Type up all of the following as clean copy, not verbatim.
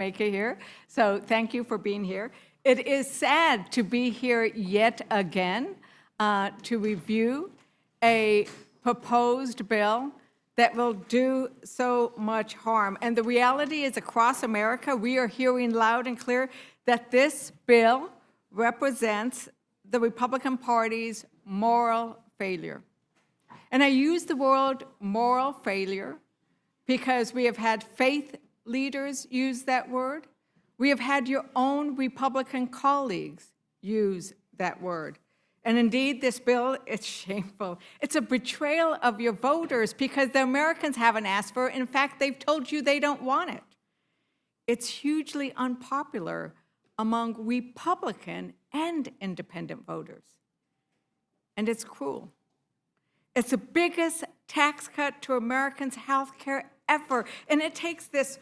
make it here. So thank you for being here. It is sad to be here yet again to review a proposed bill that will do so much harm. And the reality is across America, we are hearing loud and clear that this bill represents the Republican Party's moral failure. And I use the word moral failure because we have had faith leaders use that word. We have had your own Republican colleagues use that word. And indeed, this bill, it's shameful. It's a betrayal of your voters because the Americans haven't asked for it. In fact, they've told you they don't want it. It's hugely unpopular among Republican and independent voters. And it's cruel. It's the biggest tax cut to Americans' health care ever. And it takes this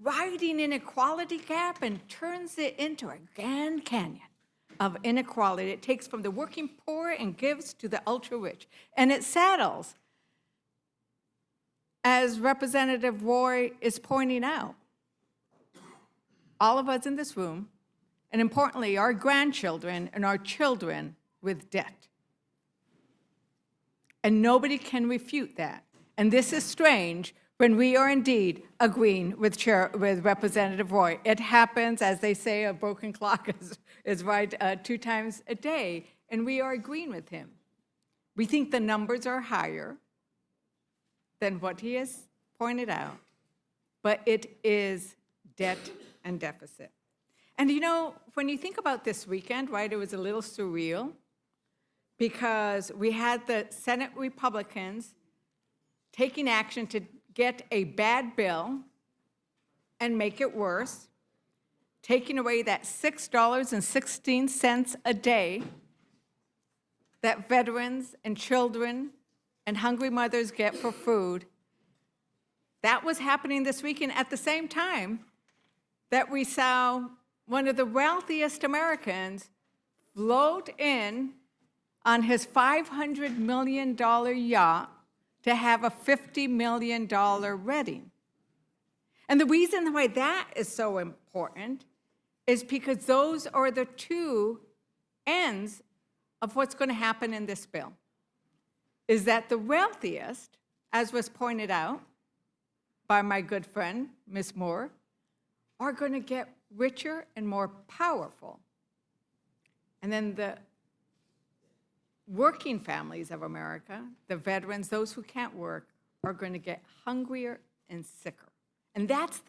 rising inequality gap and turns it into a Grand Canyon of inequality. It takes from the working poor and gives to the ultra-rich. And it saddles, as Representative Roy is pointing out, all of us in this room, and importantly, our grandchildren and our children with debt. And nobody can refute that. And this is strange when we are indeed agreeing with Representative Roy. It happens, as they say, a broken clock is right 2 times a day, and we are agreeing with him. We think the numbers are higher than what he has pointed out, but it is debt and deficit. And you know, when you think about this weekend, right, it was a little surreal because we had the Senate Republicans taking action to get a bad bill and make it worse, taking away that $6.16 a day that veterans and children and hungry mothers get for food. That was happening this weekend at the same time that we saw one of the wealthiest Americans float in on his $500 million yacht to have a $50 million wedding. And the reason why that is so important is because those are the two ends of what's going to happen in this bill. Is that the wealthiest, as was pointed out by my good friend, Ms. Moore, are going to get richer and more powerful. And then the working families of America, the veterans, those who can't work, are going to get hungrier and sicker. And that's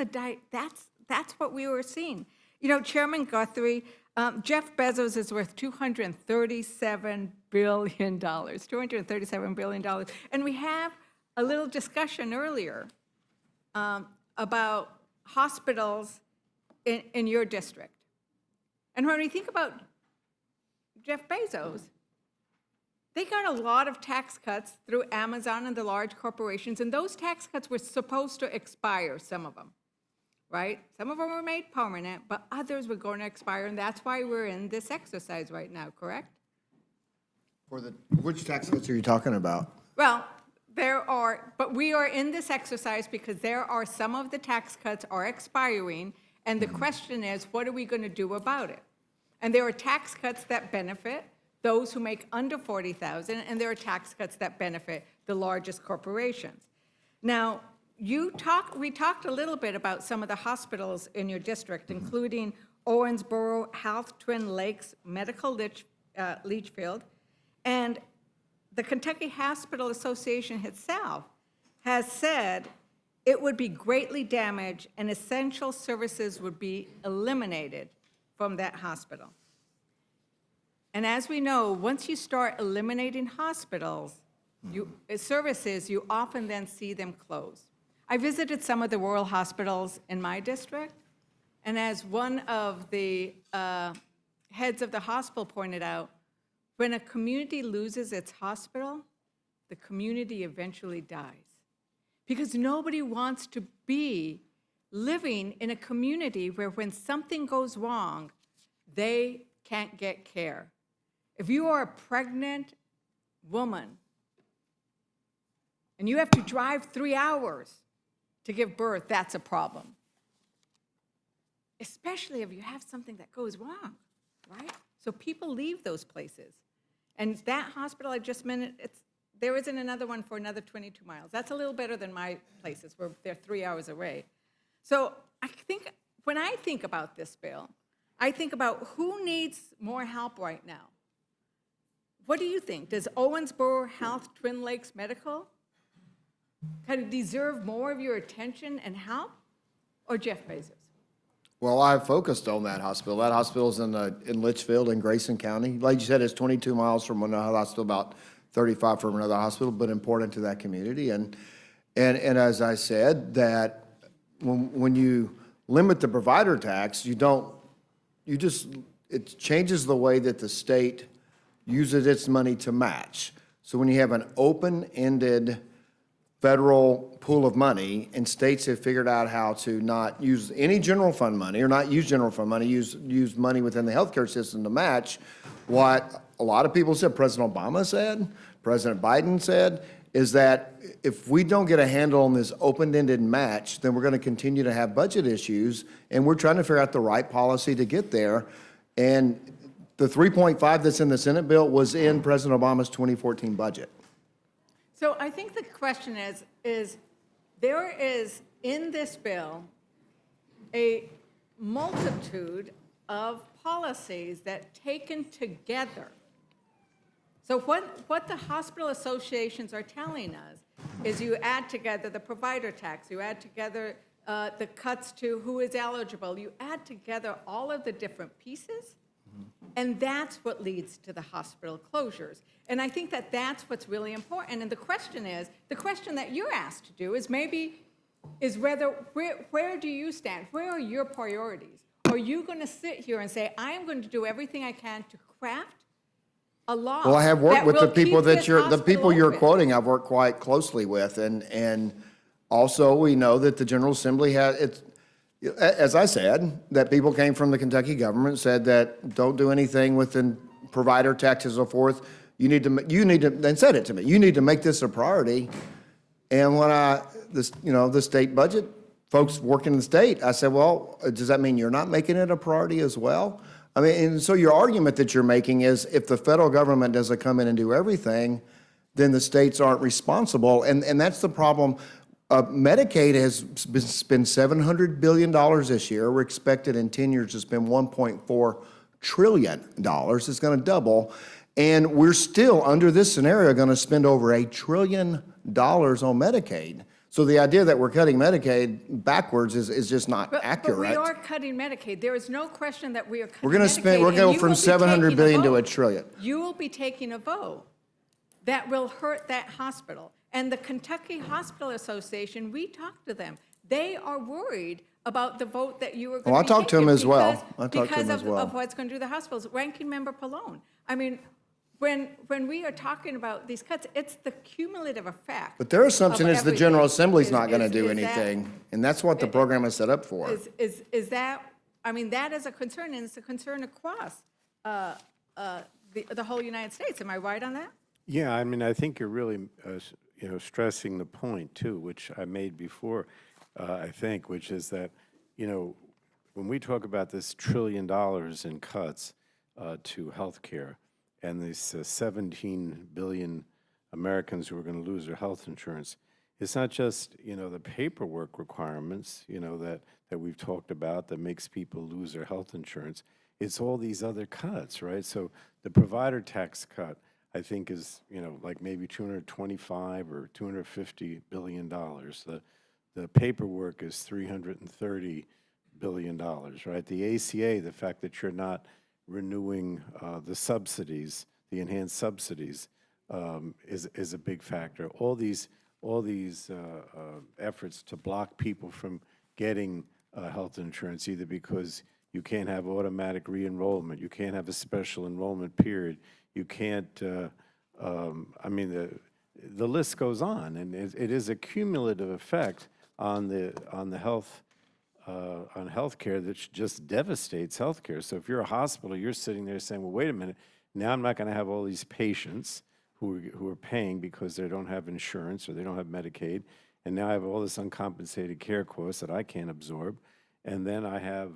that's what we were seeing. You know, Chairman Guthrie, Jeff Bezos is worth $237 billion, $237 billion. And we have a little discussion earlier about hospitals in your district. And when we think about Jeff Bezos, they got a lot of tax cuts through Amazon and the large corporations, and those tax cuts were supposed to expire, some of them, right? Some of them were made permanent, but others were going to expire, and that's why we're in this exercise right now, correct? Which tax cuts are you talking about? Well, but we are in this exercise because there are some of the tax cuts are expiring, and the question is, what are we going to do about it? And there are tax cuts that benefit those who make under $40,000, and there are tax cuts that benefit the largest corporations. Now, we talked a little bit about some of the hospitals in your district, including Owensboro Health, Twin Lakes, Medical Leachfield, and the Kentucky Hospital Association itself has said it would be greatly damaged and essential services would be eliminated from that hospital. And as we know, once you start eliminating hospitals, services, you often then see them close. I visited some of the rural hospitals in my district, and as one of the heads of the hospital pointed out, when a community loses its hospital, the community eventually dies. Because nobody wants to be living in a community where when something goes wrong, they can't get care. If you are a pregnant woman and you have to drive 3 hours to give birth, that's a problem. especially if you have something that goes wrong, right? So people leave those places. And that hospital I just mentioned, there isn't another one for another 22 miles. That's a little better than my places where they're 3 hours away. So I think, when I think about this bill, I think about who needs more help right now. What do you think? Does Owensboro Health, Twin Lakes Medical kind of deserve more of your attention and help, or Jeff Bezos? Well, I focused on that hospital. That hospital's in Litchfield in Grayson County. Like you said, it's 22 miles from another hospital, about 35 from another hospital, but important to that community. And as I said, that when you limit the provider tax, it changes the way that the state uses its money to match. So when you have an open-ended federal pool of money, and states have figured out how to not use any general fund money, or not use general fund money, use money within the healthcare system to match what a lot of people said, President Obama said, President Biden said, is that if we don't get a handle on this open-ended match, then we're going to continue to have budget issues, and we're trying to figure out the right policy to get there. And the 3.5 that's in the Senate bill was in President Obama's 2014 budget. So I think the question is there is in this bill a multitude of policies that taken together. So what the hospital associations are telling us is you add together the provider tax, you add together the cuts to who is eligible, you add together all of the different pieces, and that's what leads to the hospital closures. And I think that that's what's really important. And the question that you're asked to do is where do you stand? Where are your priorities? Are you going to sit here and say, I am going to do everything I can to craft a law? Well, I have worked with the people you're open? quoting. I've worked quite closely with, and also we know that the General Assembly has as I said, that people came from the Kentucky government, said that don't do anything with the provider tax and so forth. You need to, then said it to me, you need to make this a priority. And when the state budget, folks working in the state, I said, well, does that mean you're not making it a priority as well? I mean, and so your argument that you're making is if the federal government doesn't come in and do everything, then the states aren't responsible. And that's the problem. Medicaid has spent $700 billion this year. We're expected in 10 years to spend $1.4 trillion. It's going to double. And we're still, under this scenario, going to spend over $1 trillion on Medicaid. So the idea that we're cutting Medicaid backwards is just not accurate. But we are cutting Medicaid. There is no question that we are cutting We're going to spend, we're going to go from $700 billion to $1 trillion. You will be taking a vote that will hurt that hospital. And the Kentucky Hospital Association, we talked to them. They are worried about the vote that you are going to be taking. Well, I talked to them as well. Because of what's going to do to the hospitals. Ranking Member Pallone. I mean, when we are talking about these cuts, it's the cumulative effect. But their assumption is the General Assembly's not going to do anything, and that's what the program is set up for. Is that, I mean, that is a concern, and it's a concern across the whole United States. Am I right on that? Yeah, I mean, I think you're really, stressing the point too, which I made before, I think, which is that, when we talk about this $1 trillion in cuts to healthcare, and these 17 billion Americans who are going to lose their health insurance, it's not just, the paperwork requirements, that we've talked about that makes people lose their health insurance. It's all these other cuts, right? So the provider tax cut, I think, is, like maybe $225 or $250 billion. The paperwork is $330 billion, right? The ACA, the fact that you're not renewing the subsidies, the enhanced subsidies, is a big factor. All these efforts to block people from getting health insurance, either because you can't have automatic re-enrollment, you can't have a special enrollment period, you can't. I mean, the list goes on, and it is a cumulative effect on healthcare that just devastates healthcare. So if you're a hospital, you're sitting there saying, well, wait a minute, now I'm not going to have all these patients who are paying because they don't have insurance or they don't have Medicaid, and now I have all this uncompensated care costs that I can't absorb, And then I have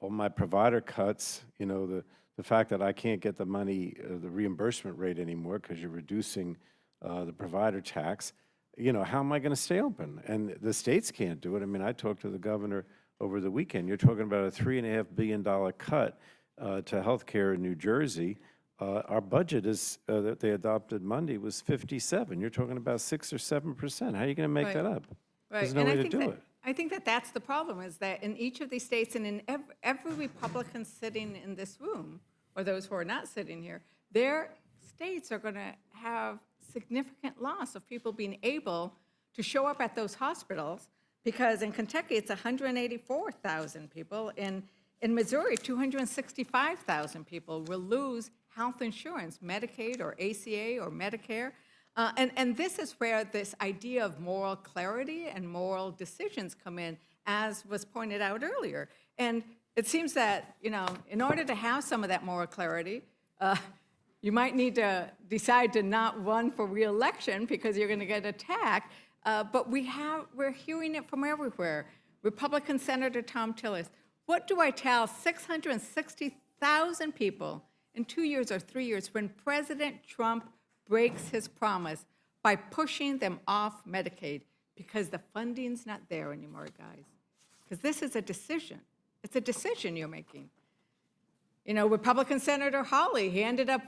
all my provider cuts, you know, the fact that I can't get the money, the reimbursement rate anymore because you're reducing the provider tax. You know, how am I going to stay open? And the states can't do it. I mean, I talked to the governor over the weekend. You're talking about a $3.5 billion cut to healthcare in New Jersey. Our budget is that they adopted Monday was 57. You're talking about 6 or 7%. How are you going to make Right. that up? Right. There's no And way to do it. I think that that's the problem, is that in each of these states and in every Republican sitting in this room, or those who are not sitting here, their states are going to have significant loss of people being able to show up at those hospitals, because in Kentucky, it's 184,000 people. In Missouri, 265,000 people will lose health insurance, Medicaid or ACA or Medicare. And this is where this idea of moral clarity and moral decisions come in, as was pointed out earlier. And it seems that, you know, in order to have some of that moral clarity, you might need to decide to not run for reelection because you're going to get attacked. But we're hearing it from everywhere. Republican Senator Tom Tillis, what do I tell 660,000 people in 2 years or 3 years when President Trump breaks his promise by pushing them off Medicaid because the funding's not there anymore, guys? Because this is a decision. It's a decision you're making. You know, Republican Senator Hawley, he ended up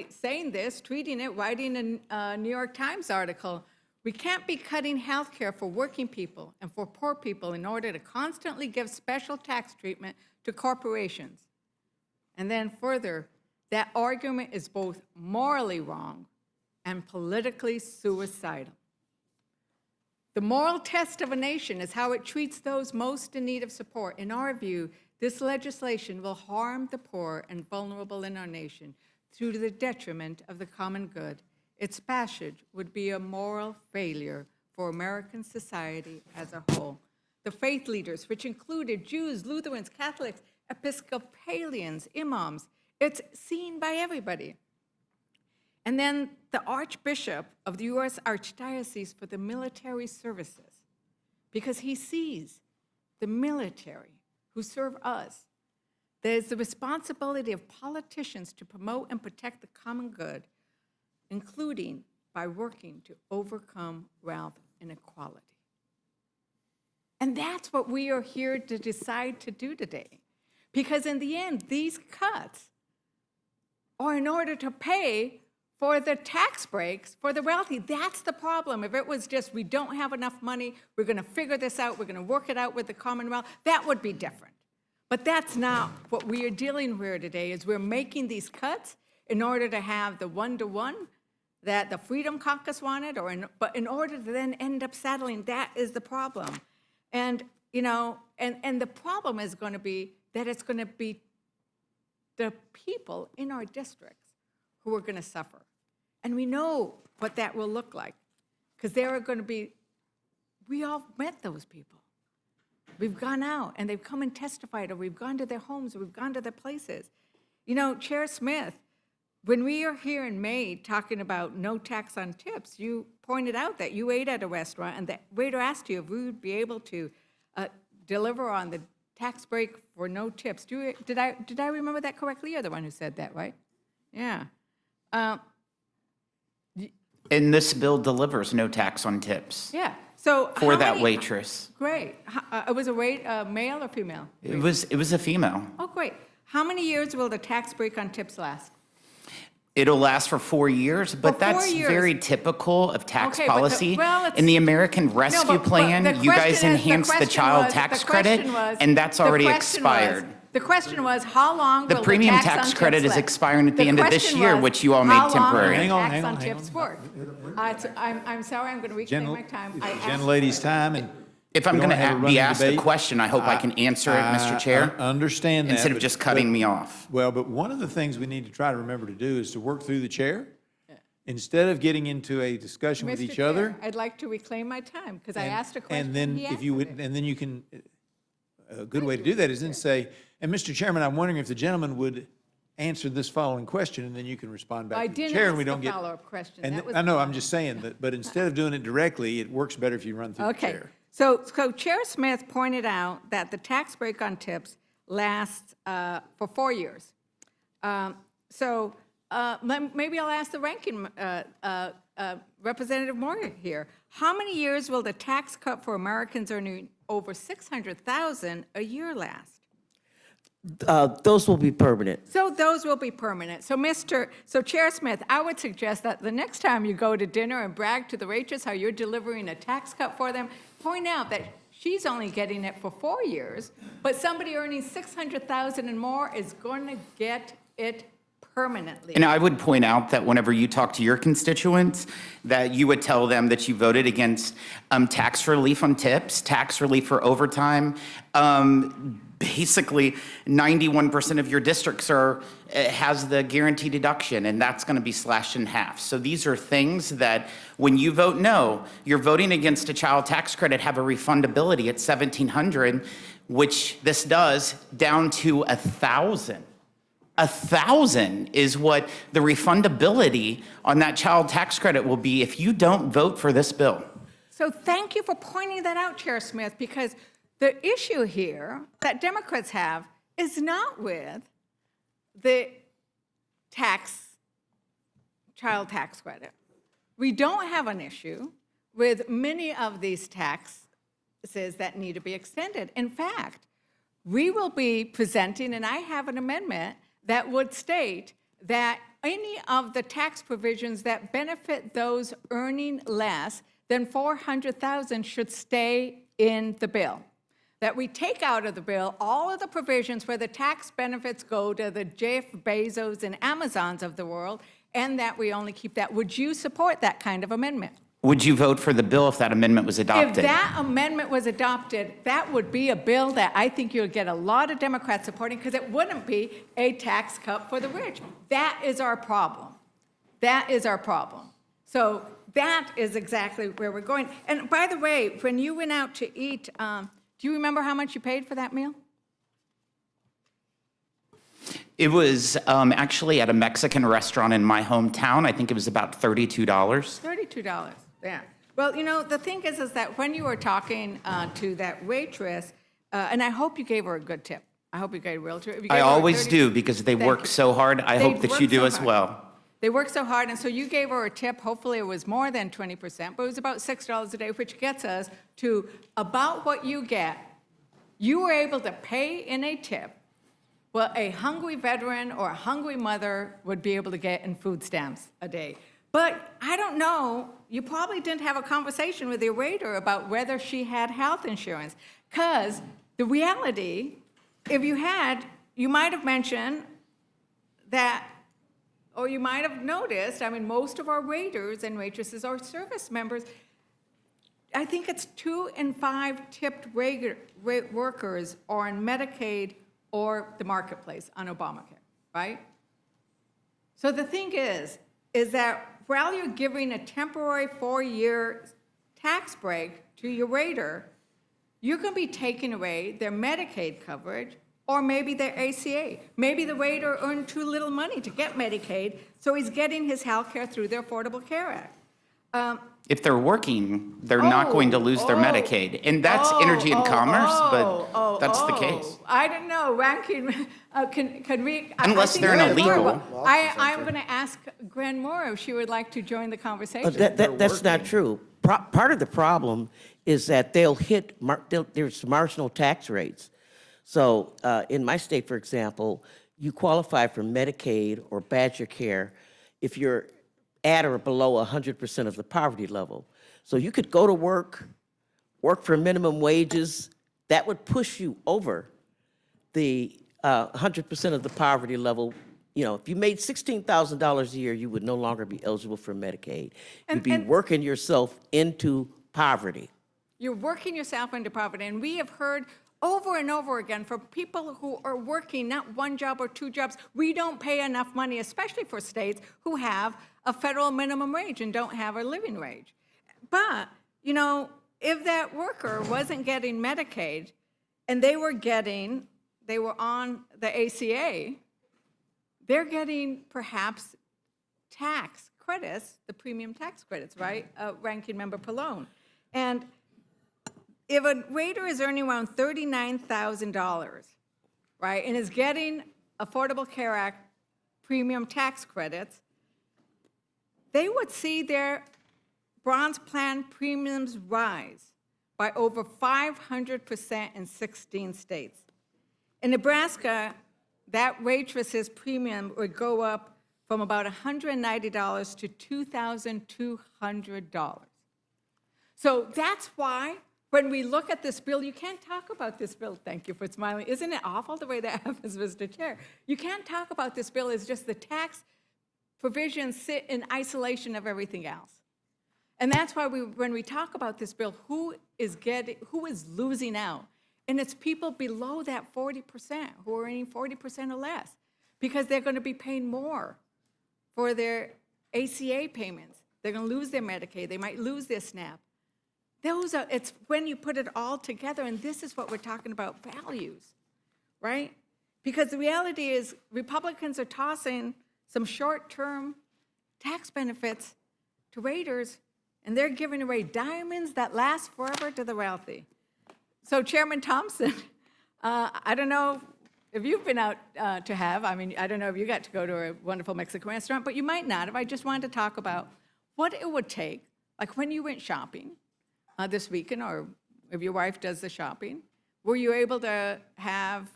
saying this, tweeting it, writing a New York Times article. We can't be cutting health care for working people and for poor people in order to constantly give special tax treatment to corporations. And then further, that argument is both morally wrong and politically suicidal. The moral test of a nation is how it treats those most in need of support. In our view, this legislation will harm the poor and vulnerable in our nation to the detriment of the common good. Its passage would be a moral failure for American society as a whole. The faith leaders, which included Jews, Lutherans, Catholics, Episcopalians, imams, it's seen by everybody. And then the Archbishop of the U.S. Archdiocese for the Military Services, because he sees the military who serve us. There's the responsibility of politicians to promote and protect the common good, including by working to overcome wealth inequality. And that's what we are here to decide to do today. Because in the end, these cuts are in order to pay for the tax breaks for the wealthy. That's the problem. If it was just, we don't have enough money, we're going to figure this out, we're going to work it out with the Commonwealth, that would be different. But that's not what we are dealing with today, is we're making these cuts in order to have the one-to-one that the Freedom Caucus wanted, but in order to then end up settling, that is the problem. And, you know, and the problem is going to be that it's going to be the people in our districts who are going to suffer. And we know what that will look like, because there are going to be, we all met those people. We've gone out and they've come and testified, or we've gone to their homes, or we've gone to their places. You know, Chair Smith, when we are here in May talking about no tax on tips, you pointed out that you ate at a restaurant and the waiter asked you if we would be able to deliver on the tax break for no tips. Did I remember that correctly? You're the one who said that, right? Yeah. And this bill delivers no tax on tips Yeah. So for how that many- waitress. Great. It was a male or female? It was a female. Oh, great. How many years will the tax break on tips last? It'll last for 4 years, but For 4 that's years. very typical of tax Okay, but policy. it's- In the American Rescue but Plan, the you guys question is- enhanced the child tax credit, and that's already expired. The question was, how long The will premium the tax tax on credit tips is last? expiring at the end of this question year, was, which you all made how long temporary. will Hang the on, tax hang on on, hang tips on. work? I'm sorry, I'm going to reclaim my time. I asked- Gentlelady's time, and If I'm we going don't have a to be running asked a debate. question, I hope I can answer it, Mr. Chair, I understand that. instead of but- just cutting but- me off. Well, but one of the things we need to try to remember to do is to work through the chair. Instead of getting into a discussion with Mr. each Chair, other. I'd like to reclaim my time, because I and- asked a question, And then he if you would, answered it. and then you can, a good way to do that is then say, and Mr. Chairman, I'm wondering if the gentleman would answer this following question, and then you can respond I back to the didn't chair, and ask we the don't get. follow-up question. And That was I know, the I'm just saying that, but instead of doing it directly, it works better if you run through the Okay, chair. So Chair Smith pointed out that the tax break on tips lasts for 4 years. Maybe I'll ask the ranking Representative Moore here. How many years will the tax cut for Americans earning over $600,000 a year last? Those will be permanent. So those will be permanent. So Chair Smith, I would suggest that the next time you go to dinner and brag to the waitress how you're delivering a tax cut for them, point out that she's only getting it for 4 years, but somebody earning $600,000 and more is going to get it permanently. And I would point out that whenever you talk to your constituents, that you would tell them that you voted against tax relief on tips, tax relief for overtime. Basically, 91% of your districts has the guaranteed deduction, and that's going to be slashed in half. So these are things that when you vote no, you're voting against a child tax credit, have a refundability at $1,700, which this does, down to $1,000. $1,000 is what the refundability on that child tax credit will be if you don't vote for this bill. So thank you for pointing that out, Chair Smith, because the issue here that Democrats have is not with the child tax credit. We don't have an issue with many of these taxes that need to be extended. In fact, we will be presenting, and I have an amendment that would state that any of the tax provisions that benefit those earning less than $400,000 should stay in the bill. That we take out of the bill all of the provisions where the tax benefits go to the Jeff Bezos and Amazons of the world, and that we only keep that. Would you support that kind of amendment? Would you vote for the bill if that amendment was adopted? If that amendment was adopted, that would be a bill that I think you'll get a lot of Democrats supporting, because it wouldn't be a tax cut for the rich. That is our problem. That is our problem. So that is exactly where we're going. And by the way, when you went out to eat, do you remember how much you paid for that meal? It was actually at a Mexican restaurant in my hometown. I think it was about $32. $32, yeah. Well, you know, the thing is that when you were talking to that waitress, and I hope you gave her a good tip. I hope you gave her a real tip. If you gave I her always 30 do, because they Thank work you. so hard. I hope that work you do so as hard. well. They work so hard, and so you gave her a tip. Hopefully it was more than 20%, but it was about $6 a day, which gets us to about what you get. You were able to pay in a tip what a hungry veteran or a hungry mother would be able to get in food stamps a day. But I don't know, you probably didn't have a conversation with your waiter about whether she had health insurance. Because the reality, if you had, you might have mentioned that, or you might have noticed, I mean, most of our waiters and waitresses are service members. I think it's 2 in 5 tipped workers are on Medicaid or the marketplace on Obamacare, right? So the thing is that while you're giving a temporary 4-year tax break to your waiter, you're going to be taking away their Medicaid coverage or maybe their ACA. Maybe the waiter earned too little money to get Medicaid, so he's getting his health care through the Affordable Care Act. If they're working, they're not going to lose their Medicaid. And that's energy and commerce, but that's the case. I don't know, ranking, can we? Unless think they're Gwen illegal. Moore will- I'm going to ask Gwen Moore if she would like to join the conversation. That's not true. Part of the problem is that they'll hit, there's marginal tax rates. So in my state, for example, you qualify for Medicaid or Badger Care if you're at or below 100% of the poverty level. So you could go to work for minimum wages, that would push you over the 100% of the poverty level. You know, if you made $16,000 a year, you would no longer be eligible for Medicaid. You'd be working yourself into poverty. You're working yourself into poverty, and we have heard over and over again from people who are working not 1 job or 2 jobs, we don't pay enough money, especially for states who have a federal minimum wage and don't have a living wage. But, you know, if that worker wasn't getting Medicaid and they were on the ACA, they're getting perhaps tax credits, the premium tax credits, right? Ranking Member Pallone. And if a waiter is earning around $39,000, right, and is getting Affordable Care Act premium tax credits, they would see their bronze plan premiums rise by over 500% in 16 states. In Nebraska, that waitress's premium would go up from about $190 to $2,200. So that's why when we look at this bill, you can't talk about this bill, thank you for smiling. Isn't it awful the way that happens, Mr. Chair? You can't talk about this bill as just the tax provisions sit in isolation of everything else. And that's why when we talk about this bill, who is losing out? And it's people below that 40% who are earning 40% or less, because they're going to be paying more for their ACA payments. They're going to lose their Medicaid. They might lose their SNAP. It's when you put it all together, and this is what we're talking about, values, right? Because the reality is Republicans are tossing some short-term tax benefits to waiters, and they're giving away diamonds that last forever to the wealthy. So Chairman Thompson, I don't know if you've been out I don't know if you got to go to a wonderful Mexican restaurant, but you might not have. I just wanted to talk about what it would take, like when you went shopping this weekend, or if your wife does the shopping, were you able to have,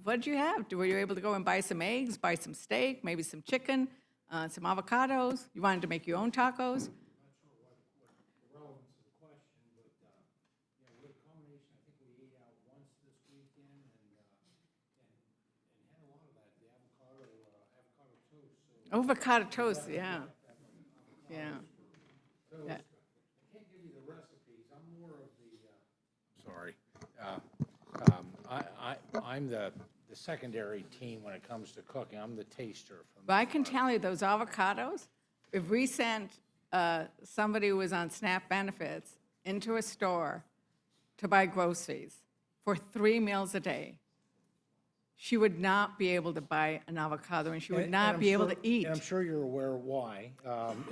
what did you have? Were you able to go and buy some eggs, buy some steak, maybe some chicken, some avocados? You wanted to make your own tacos? Avocado toast, yeah. Yeah. Yeah. Sorry. I'm the secondary team when it comes to cooking. I'm the taster. But I can tell you, those avocados, if we sent somebody who was on SNAP benefits into a store to buy groceries for 3 meals a day, she would not be able to buy an avocado, and she would not be able to eat. And I'm sure you're aware why.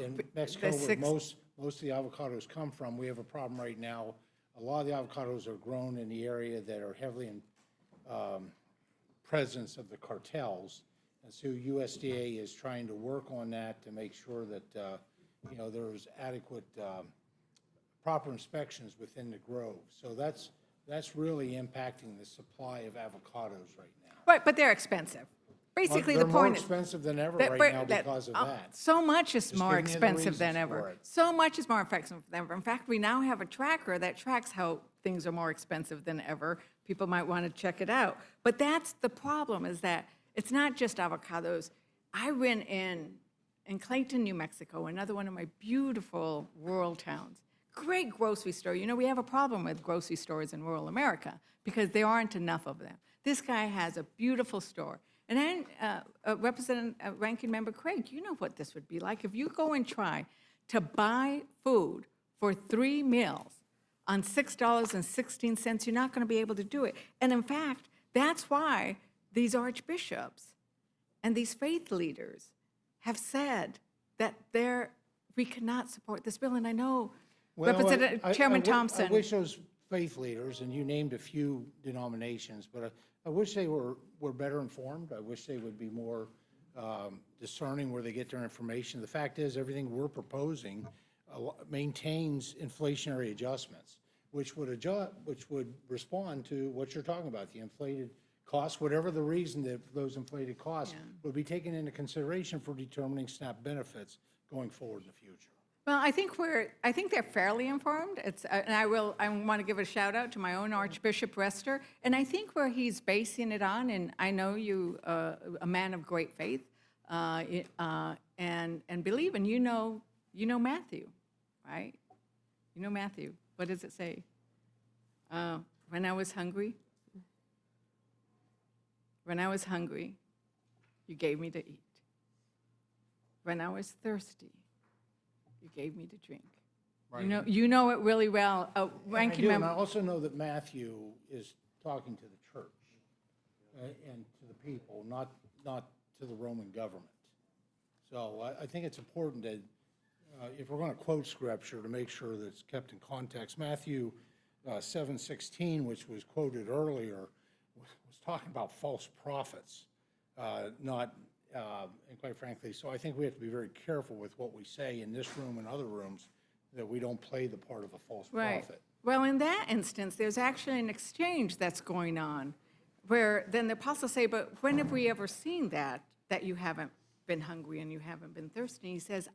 In Mexico, where most of the avocados come from, we have a problem right now. A lot of the avocados are grown in the area that are heavily in presence of the cartels. And so USDA is trying to work on that to make sure that, there's adequate proper inspections within the grove. So that's really impacting the supply of avocados right now. Right, but they're expensive. Basically, the They're more point is. expensive than ever that right we're- now that- because of oh, that. So much is Just more giving you the expensive than reasons for ever. it. So much is more expensive than ever. In fact, we now have a tracker that tracks how things are more expensive than ever. People might want to check it out. But that's the problem, is that it's not just avocados. I went in Clayton, New Mexico, another one of my beautiful rural towns. Great grocery store. You know, we have a problem with grocery stores in rural America because there aren't enough of them. This guy has a beautiful store. And then Ranking Member Craig, you know what this would be like. If you go and try to buy food for 3 meals on $6.16, you're not going to be able to do it. And in fact, that's why these archbishops and these faith leaders have said that we cannot support this bill. And I know Representative Chairman Thompson. I wish those faith leaders, and you named a few denominations, but I wish they were better informed. I wish they would be more discerning where they get their information. The fact is, everything we're proposing maintains inflationary adjustments, which would respond to what you're talking about, the inflated costs, whatever the reason that those inflated costs would be taken into consideration for determining SNAP benefits going forward in the future. Well, I think they're fairly informed. And I want to give a shout out to my own Archbishop Rester. And I think where he's basing it on, and I know you, a man of great faith, and believe, and you know Matthew, right? You know Matthew. What does it say? When I was hungry, you gave me to eat. When I was thirsty, you gave me to drink. Right. You know it really well. Ranking And Member. I also know that Matthew is talking to the church and to the people, not to the Roman government. So I think it's important that if we're going to quote scripture, to make sure that it's kept in context. Matthew 716, which was quoted earlier, was talking about false prophets, not, and quite frankly, so I think we have to be very careful with what we say in this room and other rooms, that we don't play the part of a false Right. prophet. Well, in that instance, there's actually an exchange that's going on, where then the apostles say, but when have we ever seen that you haven't been hungry and you haven't been thirsty? He says,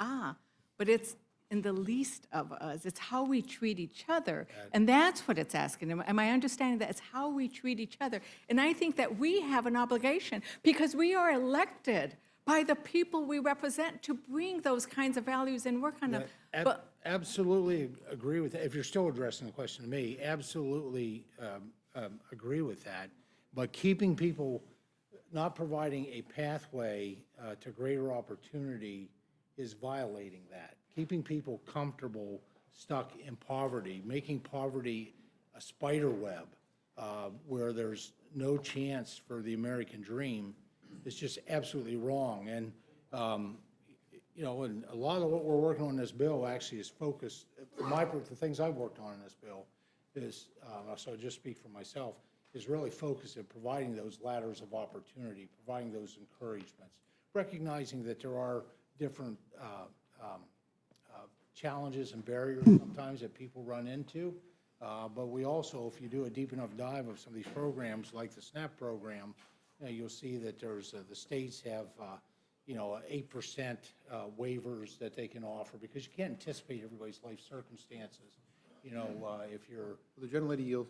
but it's in the least of us. It's how we treat each other. And that's what it's asking. Am I understanding that? It's how we treat each other. And I think that we have an obligation, because we are elected by the people we represent, to bring those kinds of values and work on them. But Absolutely agree with that. If you're still addressing the question to me, absolutely agree with that. But keeping people, not providing a pathway to greater opportunity is violating that. Keeping people comfortable, stuck in poverty, making poverty a spider web where there's no chance for the American dream is just absolutely wrong. And you know, and a lot of what we're working on in this bill actually is focused, the things I've worked on in this bill is, so I just speak for myself, is really focused at providing those ladders of opportunity, providing those encouragements, recognizing that there are different challenges and barriers sometimes that people run into. But we also, if you do a deep enough dive of some of these programs, like the SNAP program, you know, you'll see that there's, the states have, you know, 8% waivers that they can offer, because you can't anticipate everybody's life circumstances. You know, if you're, The gentlelady yield.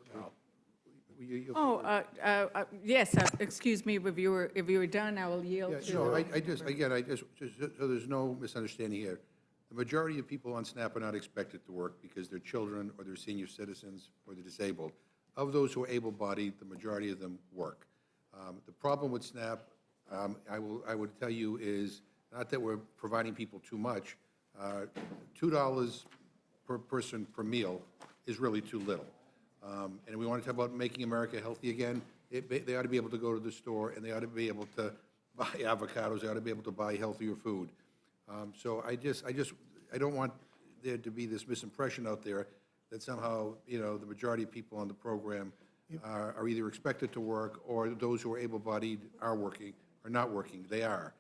yes, excuse me, if you were done, I will yield Yeah, to. no, I just, so there's no misunderstanding here. The majority of people on SNAP are not expected to work because they're children, or they're senior citizens, or they're disabled. Of those who are able-bodied, the majority of them work. The problem with SNAP, I would tell you, is not that we're providing people too much. $2 per person per meal is really too little. And we want to talk about making America healthy again. They ought to be able to go to the store, and they ought to be able to buy avocados. They ought to be able to buy healthier food. So I don't want there to be this misimpression out there that somehow, you know, the majority of people on the program are either expected to work, or those who are able-bodied are working, or not working. They are.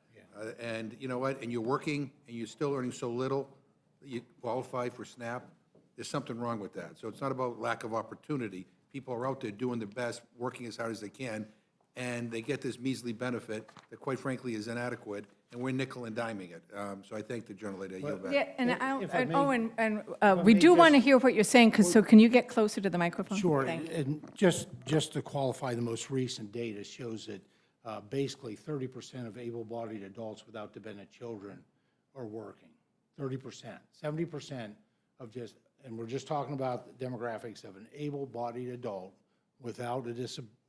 And you know what? And you're working, and you're still earning so little that you qualify for SNAP. There's something wrong with that. So it's not about lack of opportunity. People are out there doing their best, working as hard as they can, and they get this measly benefit that, quite frankly, is inadequate, and we're nickel and diming it. So I thank the gentlelady. I yield back. Yeah, and If I may- we may do want to just- hear what you're saying, so can you get closer to the microphone? Sure, Thank you. and just to qualify, the most recent data shows that basically 30% of able-bodied adults without dependent children are working. 30%, 70% of just, and we're just talking about the demographics of an able-bodied adult without a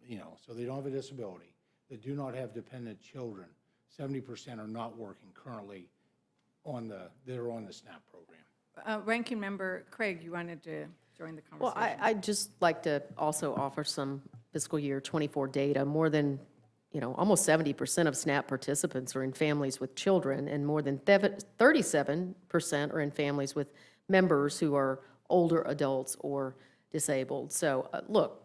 you know, so they don't have a disability, that do not have dependent children. 70% are not working currently that are on the SNAP program. Ranking Member Craig, you wanted to join the Well, conversation. I'd just like to also offer some fiscal year '24 data. More than, almost 70% of SNAP participants are in families with children, and more than 37% are in families with members who are older adults or disabled. So, look,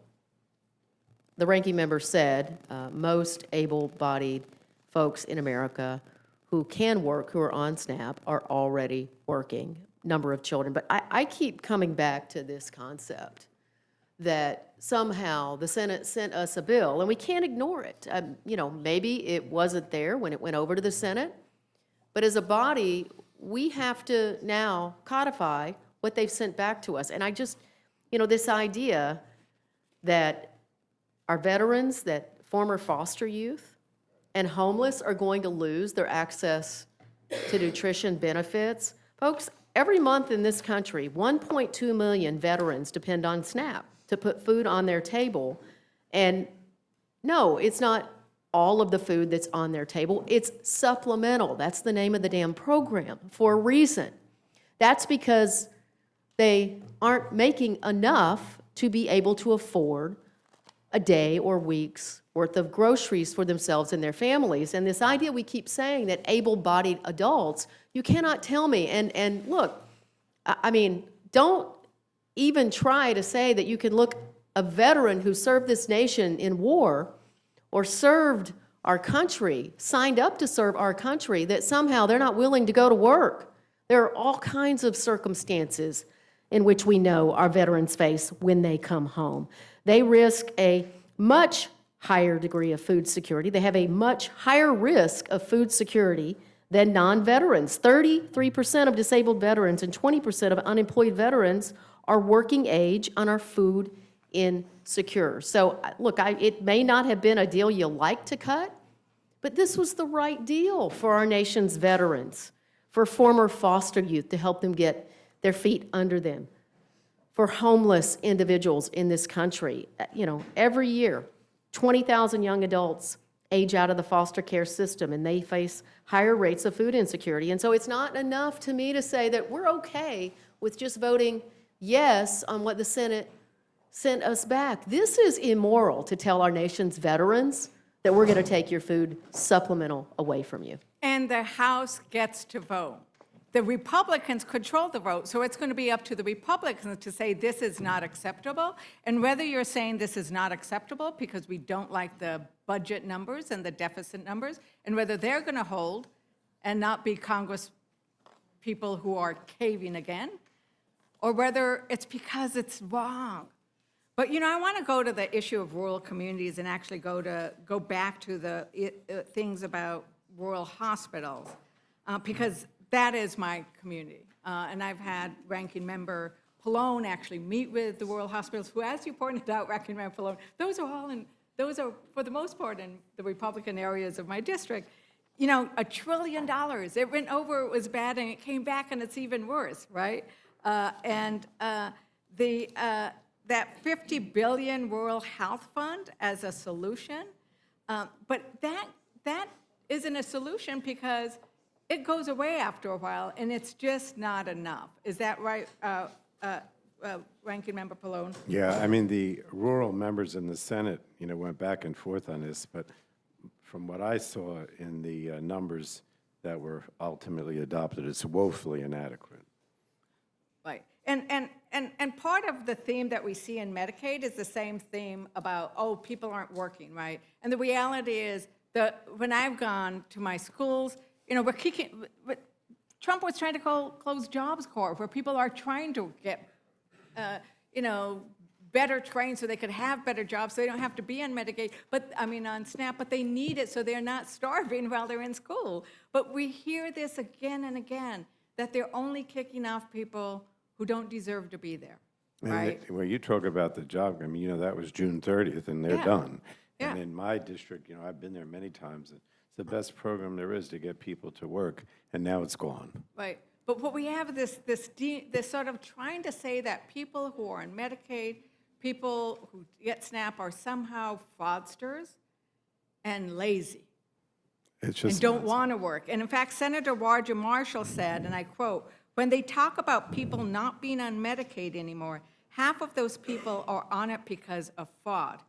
the ranking member said most able-bodied folks in America who can work, who are on SNAP, are already working, number of children. But I keep coming back to this concept that somehow the Senate sent us a bill, and we can't ignore it. Maybe it wasn't there when it went over to the Senate, but as a body, we have to now codify what they've sent back to us. And I just, this idea that our veterans, that former foster youth, and homeless are going to lose their access to nutrition benefits. Folks, every month in this country, 1.2 million veterans depend on SNAP to put food on their table. And no, it's not all of the food that's on their table. It's supplemental. That's the name of the damn program for a reason. That's because they aren't making enough to be able to afford a day or week's worth of groceries for themselves and their families. And this idea we keep saying that able-bodied adults, you cannot tell me, and look, don't even try to say that you can look a veteran who served this nation in war or served our country, signed up to serve our country, that somehow they're not willing to go to work. There are all kinds of circumstances in which we know our veterans face when they come home. They risk a much higher degree of food security. They have a much higher risk of food security than non-veterans. 33% of disabled veterans and 20% of unemployed veterans are working age and are food insecure. So look, it may not have been a deal you like to cut, but this was the right deal for our nation's veterans, for former foster youth to help them get their feet under them, for homeless individuals in this country. You know, every year, 20,000 young adults age out of the foster care system, and they face higher rates of food insecurity. And so it's not enough to me to say that we're okay with just voting yes on what the Senate sent us back. This is immoral to tell our nation's veterans that we're going to take your food supplemental away from you. And the House gets to vote. The Republicans control the vote, so it's going to be up to the Republicans to say this is not acceptable. And whether you're saying this is not acceptable because we don't like the budget numbers and the deficit numbers, and whether they're going to hold and not be Congress people who are caving again, or whether it's because it's wrong. But, you know, I want to go to the issue of rural communities and actually go back to the things about rural hospitals, because that is my community. And I've had Ranking Member Pallone actually meet with the rural hospitals, who, as you pointed out, Ranking Member Pallone, those are, for the most part, in the Republican areas of my district. You know, $1 trillion. It went over, it was bad, and it came back, and it's even worse, right? That $50 billion rural health fund as a solution, but that isn't a solution because it goes away after a while, and it's just not enough. Is that right, Ranking Member Pallone? Yeah, I mean, the rural members in the Senate, you know, went back and forth on this, but from what I saw in the numbers that were ultimately adopted, it's woefully inadequate. Right. And part of the theme that we see in Medicaid is the same theme about, oh, people aren't working, right? And the reality is that when I've gone to my schools, you know, Trump was trying to close Jobs Corps, where people are trying to get, you know, better trained so they could have better jobs, so they don't have to be on Medicaid, on SNAP, but they need it so they're not starving while they're in school. But we hear this again and again, that they're only kicking off people who don't deserve to be there, right? And when you talk about the job, I mean, you know, that was June 30th, and they're Yeah. done. Yeah. And in my district, you know, I've been there many times. It's the best program there is to get people to work, and now it's gone. Right. But what we have is this sort of trying to say that people who are on Medicaid, people who get SNAP are somehow fraudsters and lazy. It's just And don't nonsense. want to work. And in fact, Senator Roger Marshall said, and I quote, "When they talk about people not being on Medicaid anymore, half of those people are on it because of fraud.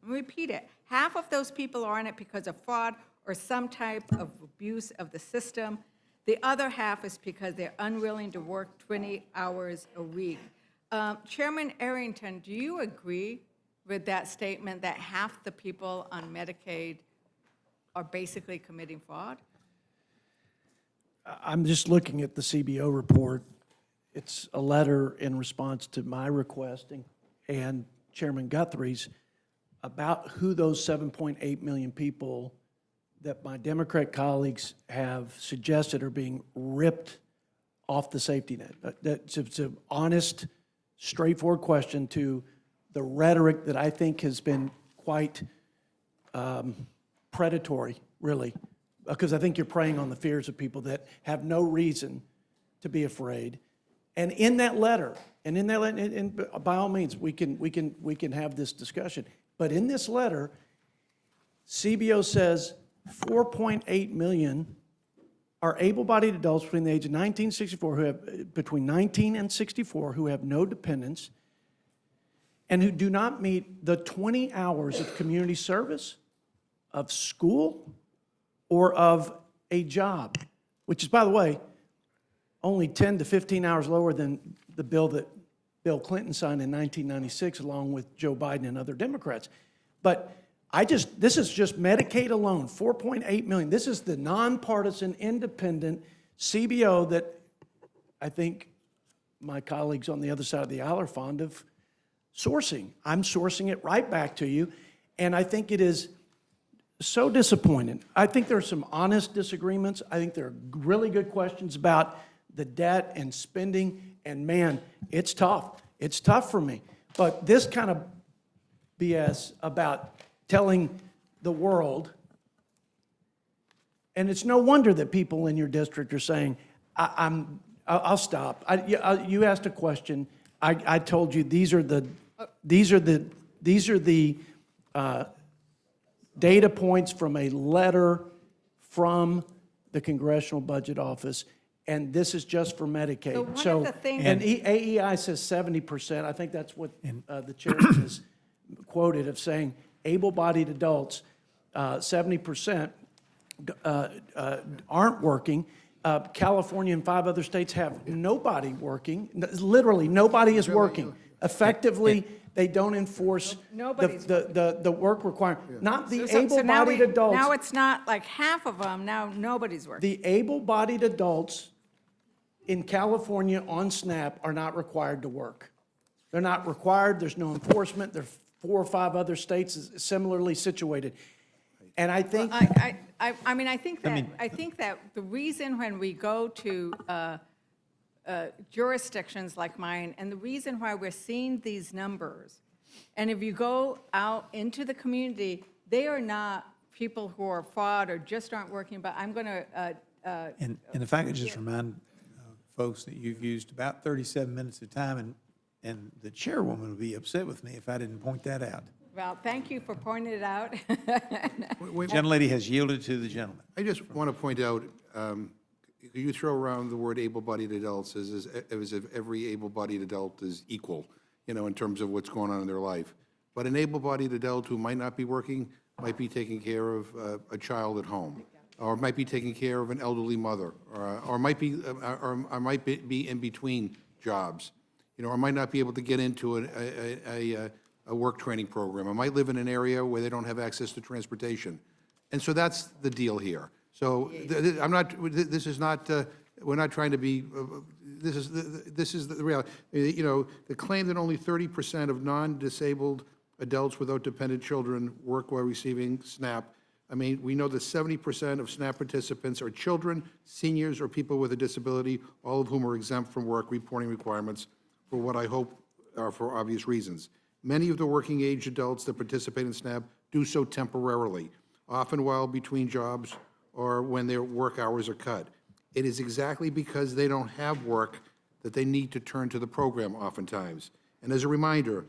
Repeat it, half of those people are on it because of fraud or some type of abuse of the system. The other half is because they're unwilling to work 20 hours a week." Chairman Arrington, do you agree with that statement that half the people on Medicaid are basically committing fraud? I'm just looking at the CBO report. It's a letter in response to my requesting and Chairman Guthrie's about who those 7.8 million people that my Democrat colleagues have suggested are being ripped off the safety net. It's an honest, straightforward question to the rhetoric that I think has been quite predatory, really, because I think you're preying on the fears of people that have no reason to be afraid. And in that letter, and by all means, we can have this discussion. But in this letter, CBO says 4.8 million are able-bodied adults between the age of 19 and 64 who have between 19 and 64 who have no dependents and who do not meet the 20 hours of community service, of school, or of a job, which is, by the way, only 10 to 15 hours lower than the bill that Bill Clinton signed in 1996 along with Joe Biden and other Democrats. But this is just Medicaid alone, 4.8 million. This is the nonpartisan, independent CBO that I think my colleagues on the other side of the aisle are fond of sourcing. I'm sourcing it right back to you, and I think it is so disappointing. I think there are some honest disagreements. I think there are really good questions about the debt and spending, and man, it's tough. It's tough for me. But this kind of BS about telling the world, and it's no wonder that people in your district are saying, I'll stop. You asked a question. I told you these are the data points from a letter from the Congressional Budget Office, and this is just for Medicaid. So one of the things- And AEI says 70%. I think that's what the chairman is quoted of saying able-bodied adults, 70% aren't working. California and 5 other states have nobody working. Literally, nobody is working. Effectively, they don't enforce Nobody's the work requirement. Not the So now able-bodied adults. Now it's not like half of them, now nobody's working. The able-bodied adults in California on SNAP are not required to work. They're not required, there's no enforcement, there are 4 or 5 other states similarly situated. And I think. I mean, I think that the reason when we go to jurisdictions like mine, and the reason why we're seeing these numbers, and if you go out into the community, they are not people who are fraud or just aren't working, but I'm going to. And if I could just remind folks that you've used about 37 minutes of time, and the chairwoman would be upset with me if I didn't point that out. Well, thank you for pointing it out. Gentlelady has yielded to the gentleman. I just want to point out, you throw around the word able-bodied adults as if every able-bodied adult is equal, in terms of what's going on in their life. But an able-bodied adult who might not be working might be taking care of a child at home, or might be taking care of an elderly mother, or might be in between jobs, or might not be able to get into a work training program. I might live in an area where they don't have access to transportation. And so that's the deal here. So this is not, we're not trying to be, this is the reality. The claim that only 30% of non-disabled adults without dependent children work while receiving SNAP. I mean, we know that 70% of SNAP participants are children, seniors, or people with a disability, all of whom are exempt from work reporting requirements for what I hope are for obvious reasons. Many of the working-age adults that participate in SNAP do so temporarily, often while between jobs or when their work hours are cut. It is exactly because they don't have work that they need to turn to the program oftentimes. And as a reminder,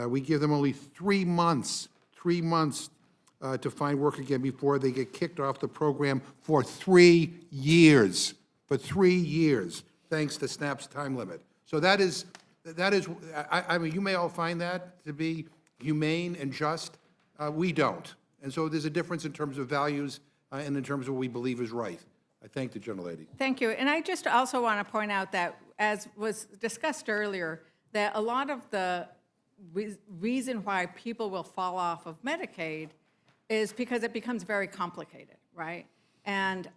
we give them only 3 months to find work again before they get kicked off the program for 3 years, thanks to SNAP's time limit. So that is, I mean, you may all find that to be humane and just. We don't. And so there's a difference in terms of values and in terms of what we believe is right. I thank the gentlelady. Thank you. And I just also want to point out that, as was discussed earlier, that a lot of the reason why people will fall off of Medicaid is because it becomes very complicated, right? And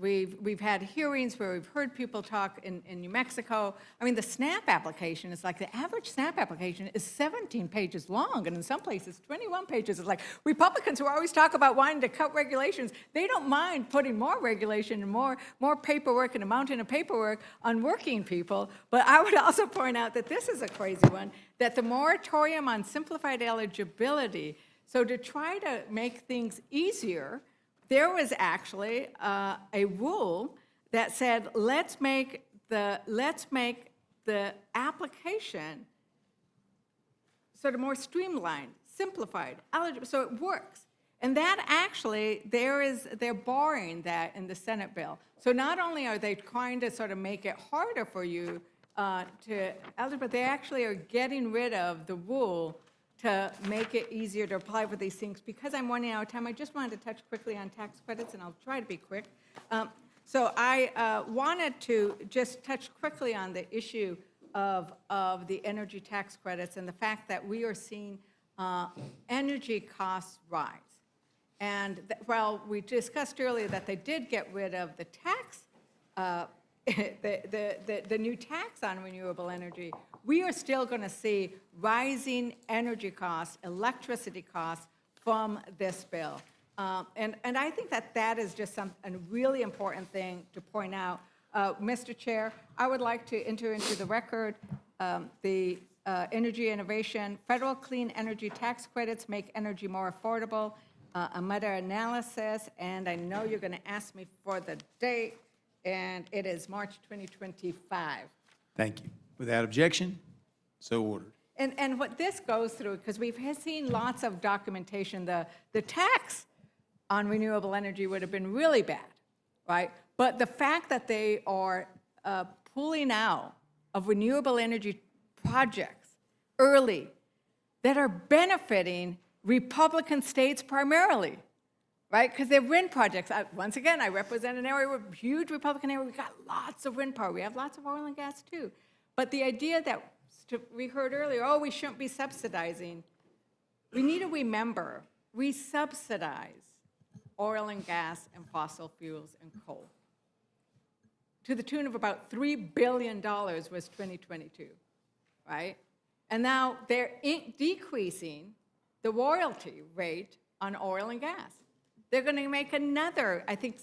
we've had hearings where we've heard people talk in New Mexico. I mean, the SNAP application is like, the average SNAP application is 17 pages long, and in some places 21 pages. It's like Republicans who always talk about wanting to cut regulations, they don't mind putting more regulation and more paperwork and a mountain of paperwork on working people. But I would also point out that this is a crazy one, that the moratorium on simplified eligibility, so to try to make things easier, there was actually a rule that said, let's make the application sort of more streamlined, simplified, eligible, so it works. And that actually, they're barring that in the Senate bill. So not only are they trying to sort of make it harder for you to eligible, but they actually are getting rid of the rule to make it easier to apply for these things. Because I'm running out of time, I just wanted to touch quickly on tax credits, and I'll try to be quick. So I wanted to just touch quickly on the issue of the energy tax credits and the fact that we are seeing energy costs rise. And while we discussed earlier that they did get rid of the tax, the new tax on renewable energy, we are still going to see rising energy costs, electricity costs from this bill. And I think that that is just a really important thing to point out. Mr. Chair, I would like to enter into the record the energy innovation, federal clean energy tax credits make energy more affordable, a meta-analysis, and I know you're going to ask me for the date, and it is March 2025. Thank you. Without objection, so ordered. And what this goes through, because we've seen lots of documentation, the tax on renewable energy would have been really bad, right? But the fact that they are pulling out of renewable energy projects early that are benefiting Republican states primarily, right? Because they're wind projects. Once again, I represent an area with huge Republican area. We've got lots of wind power. We have lots of oil and gas too. But the idea that we heard earlier, oh, we shouldn't be subsidizing, we need to remember, we subsidize oil and gas and fossil fuels and coal to the tune of about $3 billion was 2022, right? And now they're decreasing the royalty rate on oil and gas. They're going to make another, I think,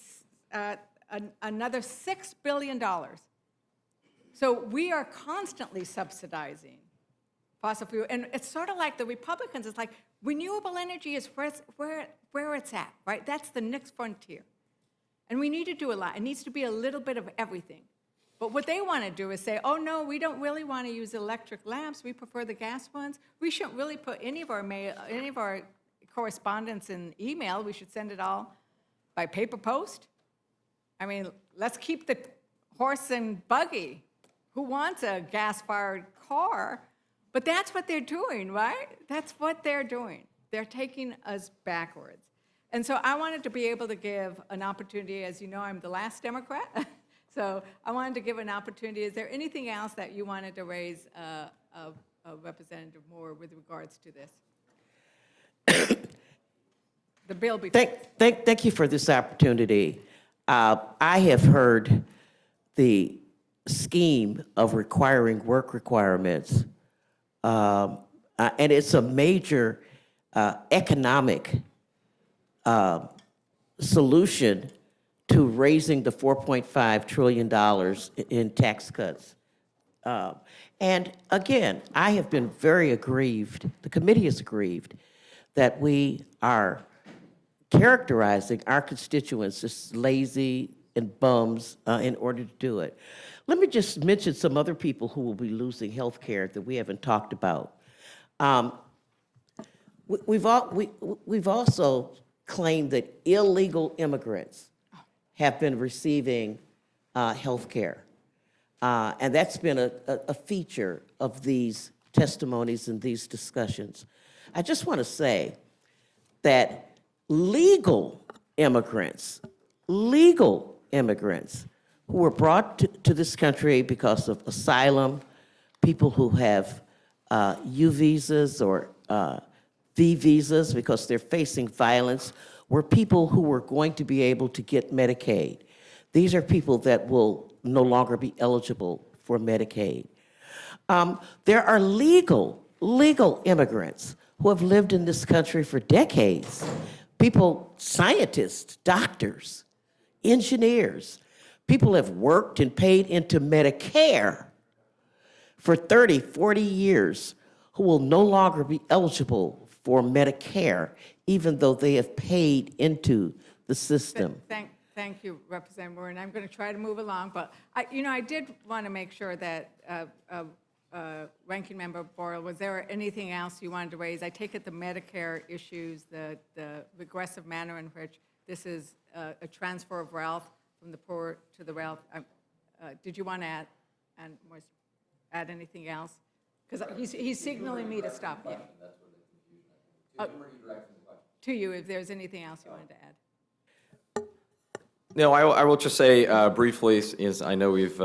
another $6 billion. So we are constantly subsidizing fossil fuel. And it's sort of like the Republicans, it's like renewable energy is where it's at, right? That's the next frontier. And we need to do a lot. It needs to be a little bit of everything. But what they want to do is say, oh, no, we don't really want to use electric lamps. We prefer the gas ones. We shouldn't really put any of our correspondence in email. We should send it all by paper post. I mean, let's keep the horse and buggy. Who wants a gas-fired car? But that's what they're doing, right? That's what they're doing. They're taking us backwards. And so I wanted to be able to give an opportunity. As you know, I'm the last Democrat. So I wanted to give an opportunity. Is there anything else that you wanted to raise, Representative Moore, with regards to this? The bill before. Thank you for this opportunity. I have heard the scheme of requiring work requirements, and it's a major economic solution to raising the $4.5 trillion in tax cuts. And again, I have been very aggrieved, the committee is aggrieved, that we are characterizing our constituents as lazy and bums in order to do it. Let me just mention some other people who will be losing health care that we haven't talked about. We've also claimed that illegal immigrants have been receiving health care. And that's been a feature of these testimonies and these discussions. I just want to say that legal immigrants who were brought to this country because of asylum, people who have U visas or V visas because they're facing violence, were people who were going to be able to get Medicaid. These are people that will no longer be eligible for Medicaid. There are legal immigrants who have lived in this country for decades. People, scientists, doctors, engineers, people have worked and paid into Medicare for 30, 40 years who will no longer be eligible for Medicare, even though they have paid into the system. Thank you, Representative Moore, and I'm going to try to move along, but I did want to make sure that Ranking Member Boyle, was there anything else you wanted to raise? I take it the Medicare issues, the regressive manner in which this is a transfer of wealth from the poor to the wealth. Did you want to add anything else? Because he's signaling me to stop. Yeah. To you, if there's anything else you wanted to add. No, I will just say briefly, is I know we've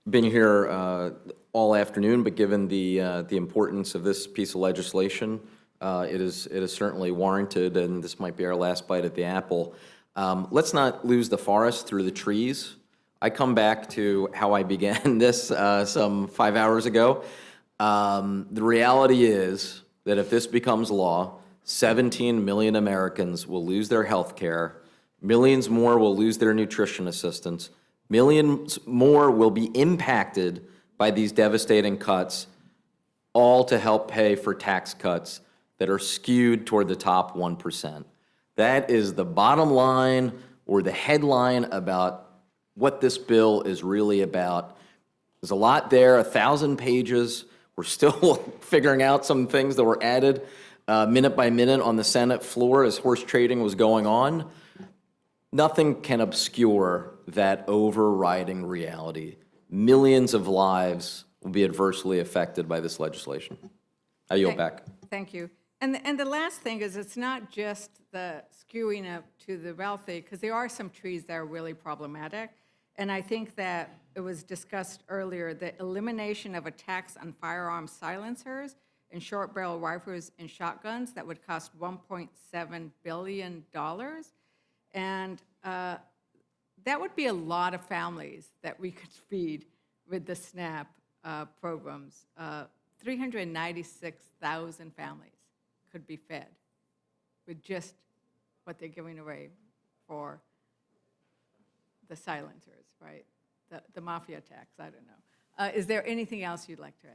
been here all afternoon, but given the importance of this piece of legislation, it is certainly warranted, and this might be our last bite at the apple. Let's not lose the forest through the trees. I come back to how I began this some 5 hours ago. The reality is that if this becomes law, 17 million Americans will lose their health care, millions more will lose their nutrition assistance, millions more will be impacted by these devastating cuts, all to help pay for tax cuts that are skewed toward the top 1%. That is the bottom line or the headline about what this bill is really about. There's a lot there, 1,000 pages. We're still figuring out some things that were added minute by minute on the Senate floor as horse trading was going on. Nothing can obscure that overriding reality. Millions of lives will be adversely affected by this legislation. I yield back. Thank you. And the last thing is, it's not just the skewing up to the wealthy, because there are some trees that are really problematic. And I think that it was discussed earlier, the elimination of a tax on firearm silencers and short barrel rifles and shotguns that would cost $1.7 billion. And that would be a lot of families that we could feed with the SNAP programs. 396,000 families could be fed with just what they're giving away for the silencers, right? The mafia tax, I don't know. Is there anything else you'd like to add?